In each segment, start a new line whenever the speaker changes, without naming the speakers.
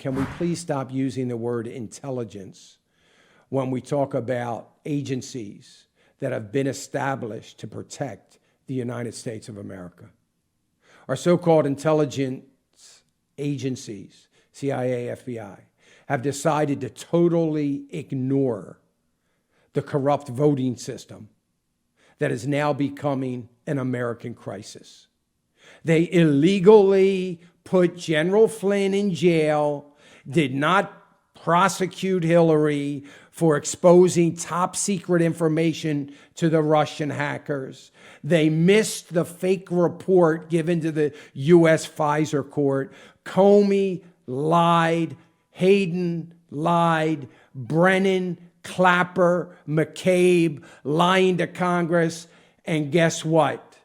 can we please stop using the word intelligence when we talk about agencies that have been established to protect the United States of America? Our so-called intelligence agencies, CIA, FBI, have decided to totally ignore the corrupt voting system that is now becoming an American crisis. They illegally put General Flynn in jail, did not prosecute Hillary for exposing top secret information to the Russian hackers. They missed the fake report given to the U.S. Pfizer court. Comey lied, Hayden lied, Brennan, Clapper, McCabe lying to Congress, and guess what?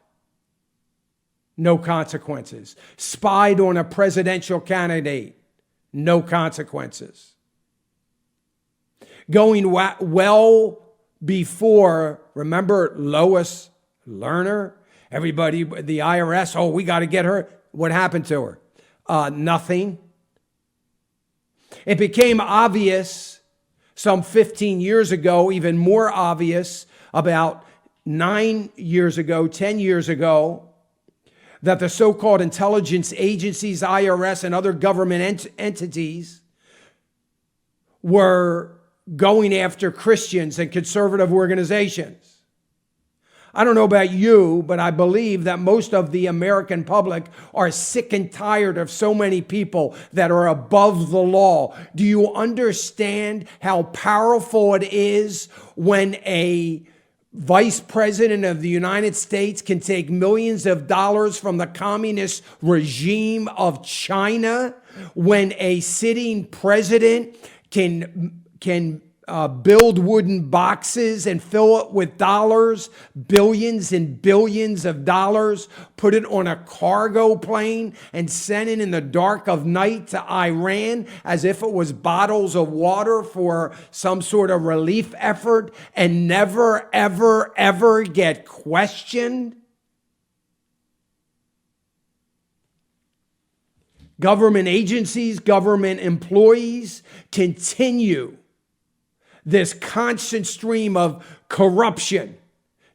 No consequences. Spied on a presidential candidate, no consequences. Going well before, remember Lois Lerner? Everybody, the IRS, oh, we got to get her. What happened to her? Nothing. It became obvious some 15 years ago, even more obvious about 9 years ago, 10 years ago, that the so-called intelligence agencies, IRS, and other government entities were going after Christians and conservative organizations. I don't know about you, but I believe that most of the American public are sick and tired of so many people that are above the law. Do you understand how powerful it is when a vice president of the United States can take millions of dollars from the communist regime of China, when a sitting president can build wooden boxes and fill it with dollars, billions and billions of dollars, put it on a cargo plane and send it in the dark of night to Iran as if it was bottles of water for some sort of relief effort, and never, ever, ever get questioned? Government agencies, government employees continue this constant stream of corruption,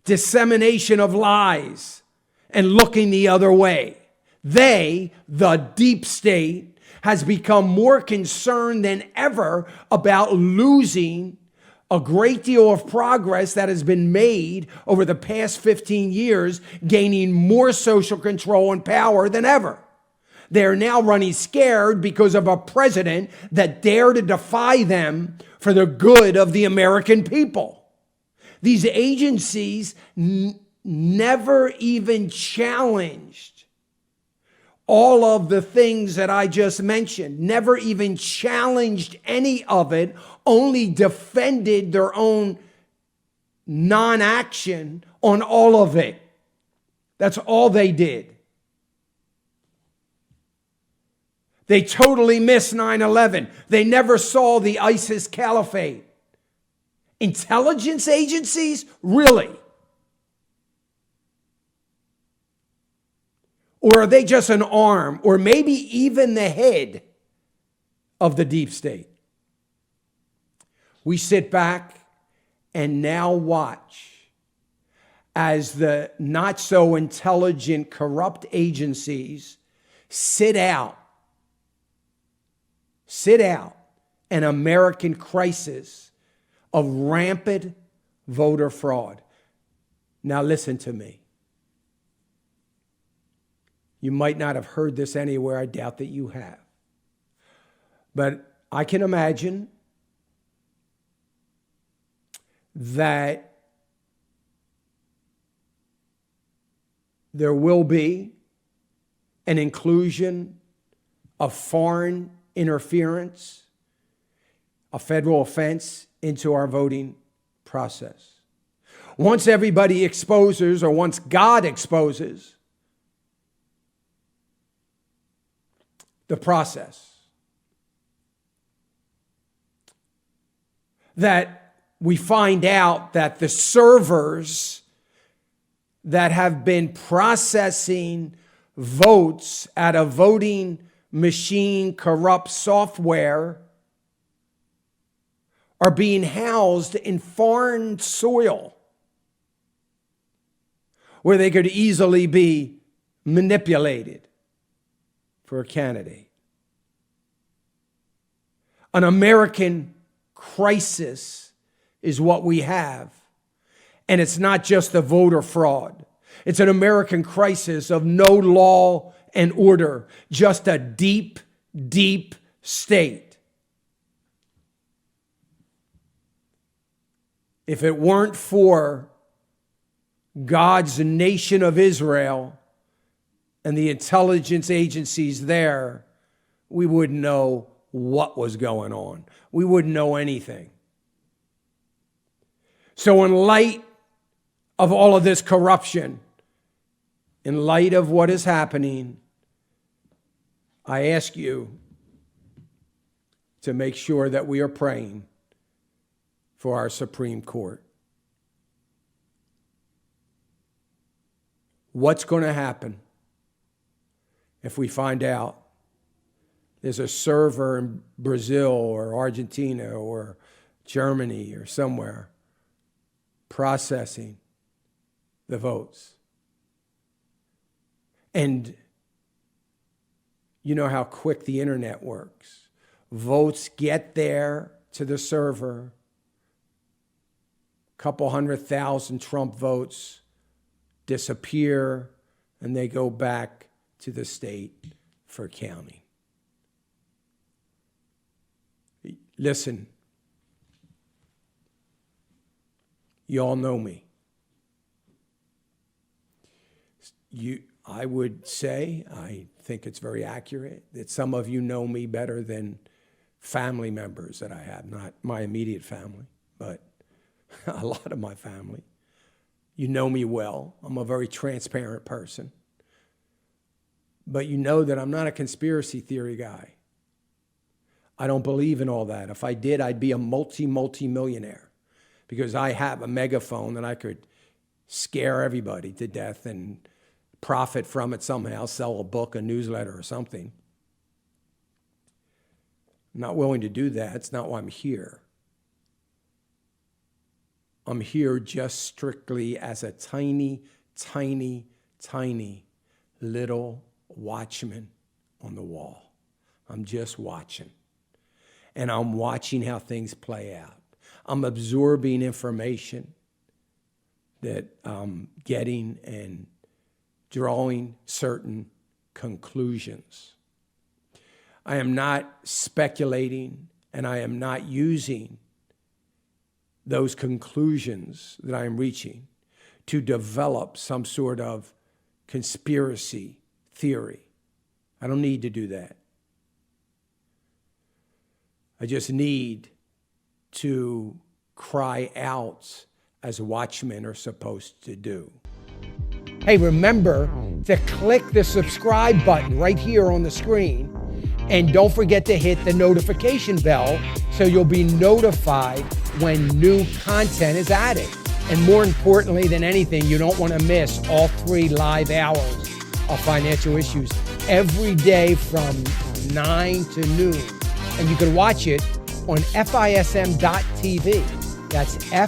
dissemination of lies, and looking the other way. They, the deep state, has become more concerned than ever about losing a great deal of progress that has been made over the past 15 years, gaining more social control and power than ever. They're now running scared because of a president that dared to defy them for the good of the American people. These agencies never even challenged all of the things that I just mentioned, never even challenged any of it, only defended their own non-action on all of it. That's all they did. They totally missed 9/11. They never saw the ISIS caliphate. Intelligence agencies? Really? Or are they just an arm, or maybe even the head of the deep state? We sit back and now watch as the not so intelligent, corrupt agencies sit out an American crisis of rampant voter fraud. Now listen to me. You might not have heard this anywhere. I doubt that you have. But I can imagine that there will be an inclusion of foreign interference, a federal offense, into our voting process. Once everybody exposes, or once God exposes the process, that we find out that the servers that have been processing votes at a voting machine corrupt software are being housed in foreign soil where they could easily be manipulated for a candidate. An American crisis is what we have. And it's not just the voter fraud. It's an American crisis of no law and order, just a deep, deep state. If it weren't for God's nation of Israel and the intelligence agencies there, we wouldn't know what was going on. We wouldn't know anything. So in light of all of this corruption, in light of what is happening, I ask you to make sure that we are praying for our Supreme Court. What's going to happen if we find out there's a server in Brazil or Argentina or Germany or somewhere processing the votes? And you know how quick the internet works. Votes get there to the server. A couple 100,000 Trump votes disappear, and they go back to the state for counting. Listen, you all know me. I would say, I think it's very accurate, that some of you know me better than family members that I have, not my immediate family, but a lot of my family. You know me well. I'm a very transparent person. But you know that I'm not a conspiracy theory guy. I don't believe in all that. If I did, I'd be a multi-millionaire because I have a megaphone that I could scare everybody to death and profit from it somehow, sell a book, a newsletter, or something. I'm not willing to do that. It's not why I'm here. I'm here just strictly as a tiny, tiny, tiny little watchman on the wall. I'm just watching. And I'm watching how things play out. I'm absorbing information that I'm getting and drawing certain conclusions. I am not speculating, and I am not using those conclusions that I am reaching to develop some sort of conspiracy theory. I don't need to do that. I just need to cry out as watchmen are supposed to do. Hey, remember to click the subscribe button right here on the screen. And don't forget to hit the notification bell so you'll be notified when new content is added. And more importantly than anything, you don't want to miss all 3 live hours of Financial Issues every day from 9 to noon. And you can watch it on FISM.tv. That's FISM.tv.